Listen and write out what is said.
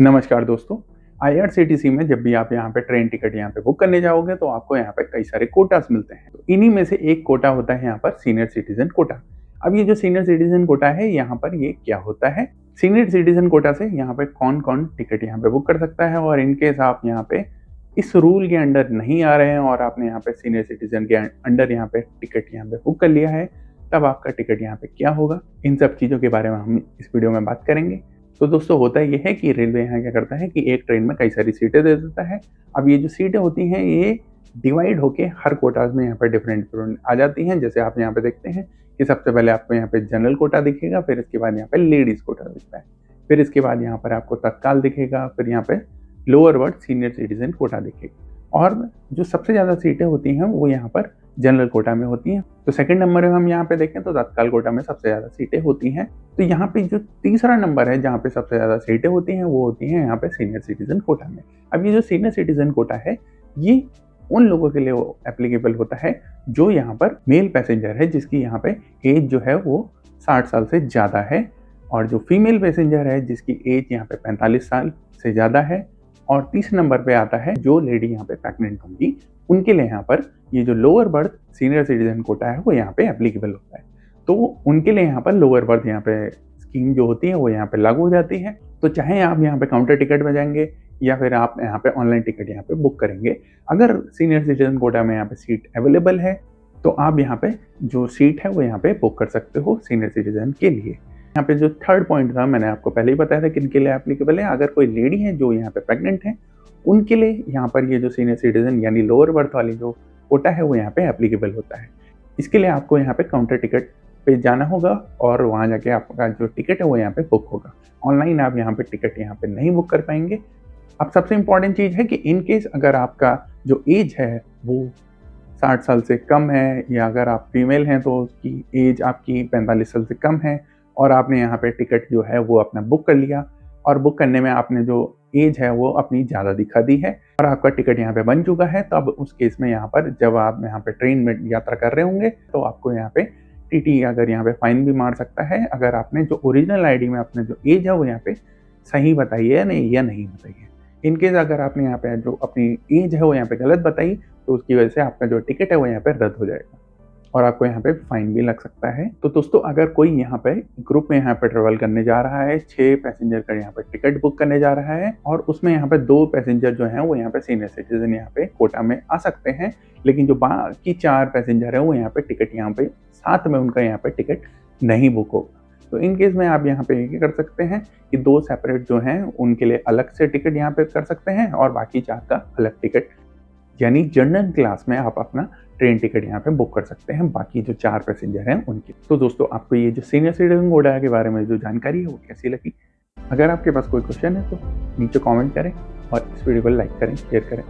नमस्कार दोस्तों। आईआरसीटीसी में जब भी आप यहाँ पे ट्रेन टिकट यहाँ पे बुक करने जाओगे तो आपको यहाँ पे कई सारे कोटास मिलते हैं। तो इन्हीं में से एक कोटा होता है यहाँ पर सीनियर सिटीजन कोटा। अब ये जो सीनियर सिटीजन कोटा है यहाँ पर ये क्या होता है? सीनियर सिटीजन कोटा से यहाँ पे कौन कौन टिकट यहाँ पे बुक कर सकता है, और इनकेस आप यहाँ पे इस रूल के अंडर नहीं आ रहे हैं और आपने यहाँ पे सीनियर सिटीजन के अंडर यहाँ पे टिकट यहाँ पे बुक कर लिया है, तब आपका टिकट यहाँ पे क्या होगा, इन सब चीज़ों के बारे में हम इस वीडियो में बात करेंगे। तो दोस्तों होता ये है कि रेलवे यहाँ क्या करता है कि एक ट्रेन में कई सारी सीटें दे देता है। अब ये जो सीटें होती हैं ये डिवाइड होके हर कोटाज में यहाँ पर डिफरेंट आ जाती हैं। जैसे आप यहाँ पे देखते हैं कि सबसे पहले आपको यहाँ पे जनरल कोटा दिखेगा, फिर इसके बाद यहाँ पे लेडीज कोटा दिखता है, फिर इसके बाद यहाँ पर आपको तत्काल दिखेगा, फिर यहाँ पे lower berth senior citizen quota दिखेगा। और जो सबसे ज़्यादा सीटें होती हैं वो यहाँ पर जनरल कोटा में होती हैं। तो सेकंड नंबर में हम यहाँ पे देखें तो तत्काल कोटा में सबसे ज़्यादा सीटें होती हैं। तो यहाँ पे जो तीसरा नंबर है जहाँ पे सबसे ज़्यादा सीटें होती हैं वो होती हैं यहाँ पे सीनियर सिटीजन कोटा में। अब ये जो सीनियर सिटीजन कोटा है ये उन लोगों के लिए एप्लीकेबल होता है जो यहाँ पर मेल पैसेंजर है, जिसकी यहाँ पे एज जो है वो 60 साल से ज़्यादा है, और जो फीमेल पैसेंजर है जिसकी एज यहाँ पे 45 साल से ज़्यादा है, और तीसरे नंबर पे आता है जो लेडी यहाँ पे प्रेग्नेंट होंगी, उनके लिए यहाँ पर ये जो lower berth senior citizen quota है वो यहाँ पे एप्लीकेबल होता है। तो उनके लिए यहाँ पर लोअर बर्थ यहाँ पे स्कीम जो होती है वो यहाँ पे लागू हो जाती है। तो चाहे आप यहाँ पे काउंटर टिकट में जाएंगे या फिर आप यहाँ पे ऑनलाइन टिकट यहाँ पे बुक करेंगे, अगर सीनियर सिटीजन कोटा में यहाँ पे सीट अवेलेबल है तो आप यहाँ पे जो सीट है वो यहाँ पे बुक कर सकते हो सीनियर सिटीजन के लिए। यहाँ पे जो थर्ड पॉइंट था मैंने आपको पहले ही बताया था कि इनके लिए एप्लीकेबल है। अगर कोई लेडी है जो यहाँ पे प्रेग्नेंट है उनके लिए यहाँ पर ये जो सीनियर सिटीजन यानी लोअर बर्थ वाली जो कोटा है वो यहाँ पे एप्लीकेबल होता है। इसके लिए आपको यहाँ पे काउंटर टिकट पे जाना होगा और वहाँ जाके आपका जो टिकट है वो यहाँ पे बुक होगा। ऑनलाइन आप यहाँ पे टिकट यहाँ पे नहीं बुक कर पाएंगे। अब सबसे इम्पॉर्टेंट चीज़ है कि इन केस अगर आपका जो एज है वो 60 साल से कम है, या अगर आप फीमेल हैं तो उसकी एज आपकी 45 साल से कम है, और आपने यहाँ पे टिकट जो है वो अपना बुक कर लिया, और बुक करने में आपने जो एज है वो अपनी ज़्यादा दिखा दी है और आपका टिकट यहाँ पे बन चुका है, तब उस केस में यहाँ पर जब आप यहाँ पे ट्रेन में यात्रा कर रहे होंगे तो आपको यहाँ पे टीटी अगर यहाँ पे फाइन भी मार सकता है, अगर आपने जो ओरिजिनल आईडी में अपने जो एज है वो यहाँ पे सही बताई है या नहीं बताई है। इनकेस अगर आपने यहाँ पे जो अपनी एज है वो यहाँ पे गलत बताई तो उसकी वजह से आपका जो टिकट है वो यहाँ पे रद्द हो जाएगा और आपको यहाँ पे फाइन भी लग सकता है। तो दोस्तों अगर कोई यहाँ पे ग्रुप में यहाँ पे ट्रेवल करने जा रहा है, 6 पैसेंजर का यहाँ पे टिकट बुक करने जा रहा है, और उसमें यहाँ पे 2 पैसेंजर जो हैं वो यहाँ पे सीनियर सिटीजन यहाँ पे कोटा में आ सकते हैं, लेकिन जो बाकी 4 पैसेंजर हैं वो यहाँ पे टिकट यहाँ पे साथ में उनका यहाँ पे टिकट नहीं बुक होगा। तो इन केस में आप यहाँ पे ये कर सकते हैं कि 2 सेपरेट जो हैं उनके लिए अलग से टिकट यहाँ पे कर सकते हैं और बाकी 4 का अलग टिकट, यानी जनरल क्लास में आप अपना ट्रेन टिकट यहाँ पे बुक कर सकते हैं बाकी जो 4 पैसेंजर हैं उनकी। तो दोस्तों आपको ये जो सीनियर सिटीजन कोटा के बारे में जो जानकारी है वो कैसी लगी? अगर आपके पास कोई क्वेश्चन है तो नीचे कमेंट करें और इस वीडियो को लाइक करें, शेयर करें।